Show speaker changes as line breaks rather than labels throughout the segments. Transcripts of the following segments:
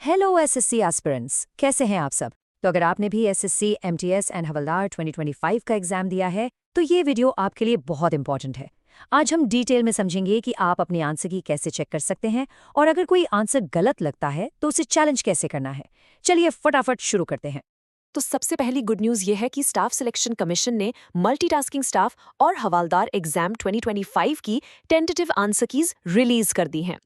Hello SSC aspirants, कैसे हैं आप सब। तो अगर आपने भी एसएससी एमटीएस एंड हवलदार 2025 का एग्जाम दिया है तो ये वीडियो आपके लिए बहुत इंपॉर्टेंट है। आज हम डिटेल में समझेंगे कि आप अपने आंसर की कैसे चेक कर सकते हैं और अगर कोई आंसर गलत लगता है तो उसे चैलेंज कैसे करना है। चलिए फटाफट शुरू करते हैं।
तो सबसे पहली गुड न्यूज़ ये है कि स्टाफ सिलेक्शन कमीशन ने मल्टीटास्किंग स्टाफ और हवालदार एग्जाम 2025 की टेंटेटिव आंसर कीज रिलीज कर दी हैं।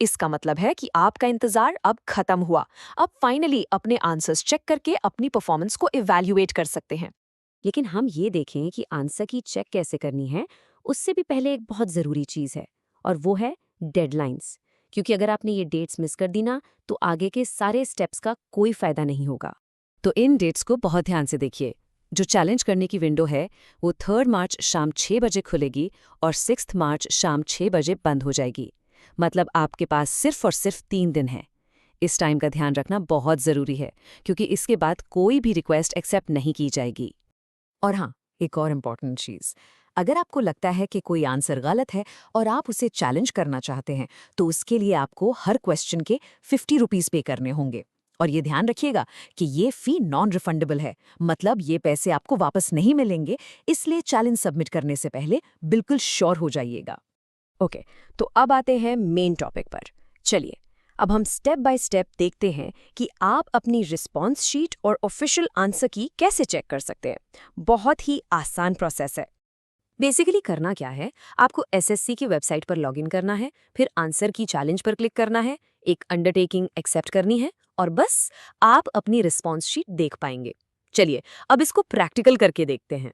इसका मतलब है कि आपका इंतजार अब खत्म हुआ। अब फाइनली अपने आंसर्स चेक करके अपनी परफॉर्मेंस को इवैल्यूएट कर सकते हैं।
लेकिन हम ये देखें कि आंसर की चेक कैसे करनी है, उससे भी पहले एक बहुत ज़रूरी चीज़ है और वो है डेडलाइंस। क्योंकि अगर आपने ये डेट्स मिस कर दी ना, तो आगे के सारे स्टेप्स का कोई फ़ायदा नहीं होगा।
तो इन डेट्स को बहुत ध्यान से देखिए। जो चैलेंज करने की विंडो है वो 3 मार्च शाम 6 बजे खुलेगी और 6 मार्च शाम 6 बजे बंद हो जाएगी। मतलब आपके पास सिर्फ और सिर्फ 3 दिन हैं। इस टाइम का ध्यान रखना बहुत ज़रूरी है क्योंकि इसके बाद कोई भी रिक्वेस्ट एक्सेप्ट नहीं की जाएगी।
और हाँ, एक और इम्पॉर्टेंट चीज़, अगर आपको लगता है कि कोई आंसर गलत है और आप उसे चैलेंज करना चाहते हैं तो उसके लिए आपको हर क्वेश्चन के 50 रुपीज़ पे करने होंगे। और ये ध्यान रखिएगा कि ये फ़ी नॉन रिफंडेबल है, मतलब ये पैसे आपको वापस नहीं मिलेंगे, इसलिए चैलेंज सबमिट करने से पहले बिल्कुल श्योर हो जाइएगा।
ओके, तो अब आते हैं मेन टॉपिक पर। चलिए, अब हम स्टेप बाय स्टेप देखते हैं कि आप अपनी रिस्पॉन्स शीट और ऑफिशियल आंसर की कैसे चेक कर सकते हैं। बहुत ही आसान प्रोसेस है। बेसिकली करना क्या है, आपको एसएससी की वेबसाइट पर लॉगिन करना है, फिर आंसर की चैलेंज पर क्लिक करना है, एक अंडरटेकिंग एक्सेप्ट करनी है और बस आप अपनी रिस्पॉन्स शीट देख पाएंगे। चलिए, अब इसको प्रैक्टिकल करके देखते हैं।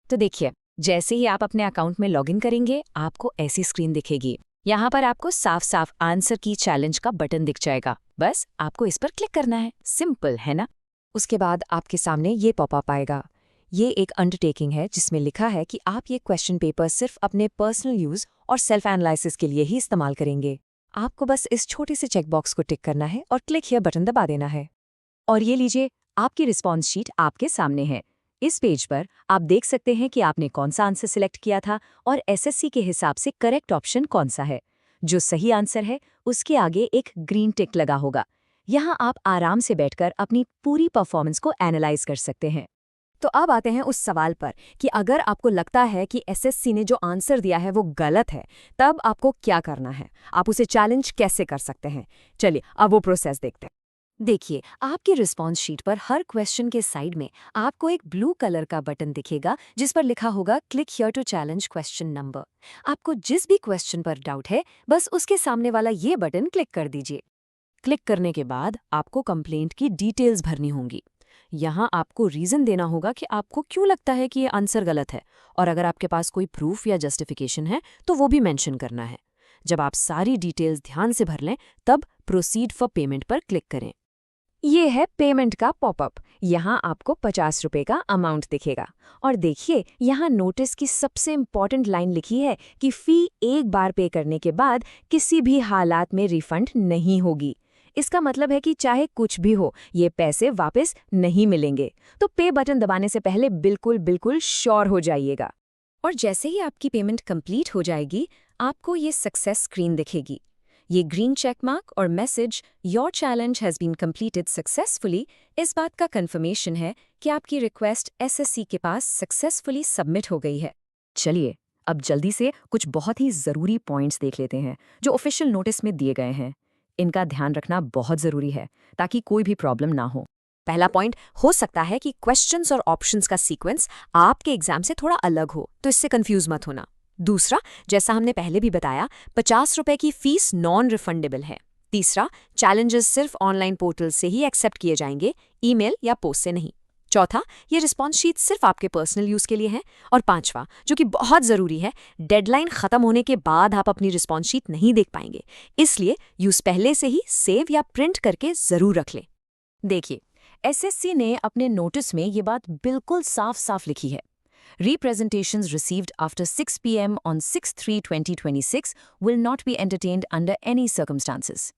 तो देखिए, जैसे ही आप अपने अकाउंट में लॉगिन करेंगे आपको ऐसी स्क्रीन दिखेगी। यहाँ पर आपको साफ साफ आंसर की चैलेंज का बटन दिख जाएगा, बस आपको इस पर क्लिक करना है। सिंपल है ना। उसके बाद आपके सामने ये पॉपअप आएगा। ये एक अंडरटेकिंग है जिसमें लिखा है कि आप ये क्वेश्चन पेपर सिर्फ अपने पर्सनल यूज और सेल्फ एनालिसिस के लिए ही इस्तेमाल करेंगे। आपको बस इस छोटे से चेकबॉक्स को टिक करना है और क्लिक हियर बटन दबा देना है। और ये लीजिए, आपकी रिस्पॉन्स शीट आपके सामने है। इस पेज पर आप देख सकते हैं कि आपने कौन सा आंसर सिलेक्ट किया था और एसएससी के हिसाब से करेक्ट ऑप्शन कौन सा है। जो सही आंसर है उसके आगे एक ग्रीन टिक लगा होगा। यहाँ आप आराम से बैठकर अपनी पूरी परफॉर्मेंस को एनालाइज कर सकते हैं। तो अब आते हैं उस सवाल पर कि अगर आपको लगता है कि एसएससी ने जो आंसर दिया है वो गलत है, तब आपको क्या करना है, आप उसे चैलेंज कैसे कर सकते हैं। चलिए अब वो प्रोसेस देखते हैं। देखिए, आपकी रिस्पॉन्स शीट पर हर क्वेश्चन के साइड में आपको एक ब्लू कलर का बटन दिखेगा जिस पर लिखा होगा click here to challenge question number. आपको जिस भी क्वेश्चन पर डाउट है बस उसके सामने वाला ये बटन क्लिक कर दीजिए।
क्लिक करने के बाद आपको कंप्लेंट की डिटेल्स भरनी होंगी। यहाँ आपको रीज़न देना होगा कि आपको क्यों लगता है कि ये आंसर गलत है, और अगर आपके पास कोई प्रूफ या जस्टिफिकेशन है तो वो भी मेंशन करना है। जब आप सारी डिटेल्स ध्यान से भर लें तब प्रोसीड फॉर पेमेंट पर क्लिक करें।
ये है पेमेंट का पॉपअप। यहाँ आपको 50 रुपये का अमाउंट दिखेगा और देखिए यहाँ नोटिस की सबसे इम्पॉर्टेंट लाइन लिखी है कि फ़ी एक बार पे करने के बाद किसी भी हालात में रिफंड नहीं होगी। इसका मतलब है कि चाहे कुछ भी हो ये पैसे वापस नहीं मिलेंगे। तो पे बटन दबाने से पहले बिल्कुल बिल्कुल श्योर हो जाइएगा। और जैसे ही आपकी पेमेंट कंप्लीट हो जाएगी आपको ये सक्सेस स्क्रीन दिखेगी। ये ग्रीन चेक मार्क और message your challenge has been completed successfully इस बात का कंफर्मेशन है कि आपकी रिक्वेस्ट एसएससी के पास सक्सेसफुली सबमिट हो गई है। चलिए अब जल्दी से कुछ बहुत ही ज़रूरी पॉइंट्स देख लेते हैं जो ऑफिशियल नोटिस में दिए गए हैं। इनका ध्यान रखना बहुत ज़रूरी है ताकि कोई भी प्रॉब्लम ना हो। पहला पॉइंट, हो सकता है कि क्वेश्चंस और ऑप्शंस का सीक्वेंस आपके एग्जाम से थोड़ा अलग हो, तो इससे कंफ्यूज मत होना। दूसरा, जैसा हमने पहले भी बताया, 50 रुपए की फीस नॉन रिफंडेबल है। तीसरा, चैलेंजेस सिर्फ ऑनलाइन पोर्टल से ही एक्सेप्ट किए जाएंगे, ईमेल या पोस्ट से नहीं। चौथा, ये रिस्पॉन्स शीट सिर्फ आपके पर्सनल यूज के लिए है। और पांचवा, जो कि बहुत जरूरी है, डेडलाइन खत्म होने के बाद आप अपनी रिस्पॉन्स शीट नहीं देख पाएंगे, इसलिए यूज पहले से ही सेव या प्रिंट करके जरूर रख लें। देखिए, एसएससी ने अपने नोटिस में ये बात बिल्कुल साफ साफ लिखी है। Representations received after 6 p.m. on 6/3/2026 will not be entertained under any circumstances.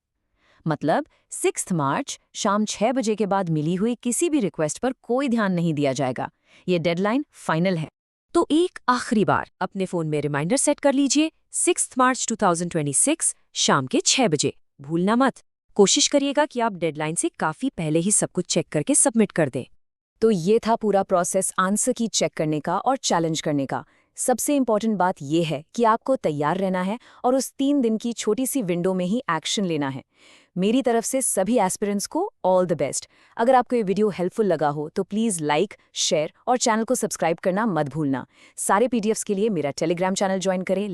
मतलब 6 मार्च शाम 6 बजे के बाद मिली हुई किसी भी रिक्वेस्ट पर कोई ध्यान नहीं दिया जाएगा। ये डेडलाइन फाइनल है। तो एक आखिरी बार अपने फ़ोन में रिमाइंडर सेट कर लीजिए, 6 मार्च 2026 शाम के 6 बजे, भूलना मत।
कोशिश करिएगा कि आप डेडलाइन से काफ़ी पहले ही सब कुछ चेक करके सबमिट कर दें।
तो ये था पूरा प्रोसेस आंसर की चेक करने का और चैलेंज करने का। सबसे इम्पॉर्टेंट बात ये है कि आपको तैयार रहना है और उस 3 दिन की छोटी सी विंडो में ही एक्शन लेना है। मेरी तरफ से सभी एस्पिरेंट्स को ऑल द बेस्ट। अगर आपको ये वीडियो हेल्पफुल लगा हो तो प्लीज़ लाइक, शेयर और चैनल को सब्सक्राइब करना मत भूलना। सारे पीडीएफ्स के लिए मेरा टेलीग्राम चैनल ज्वाइन करें।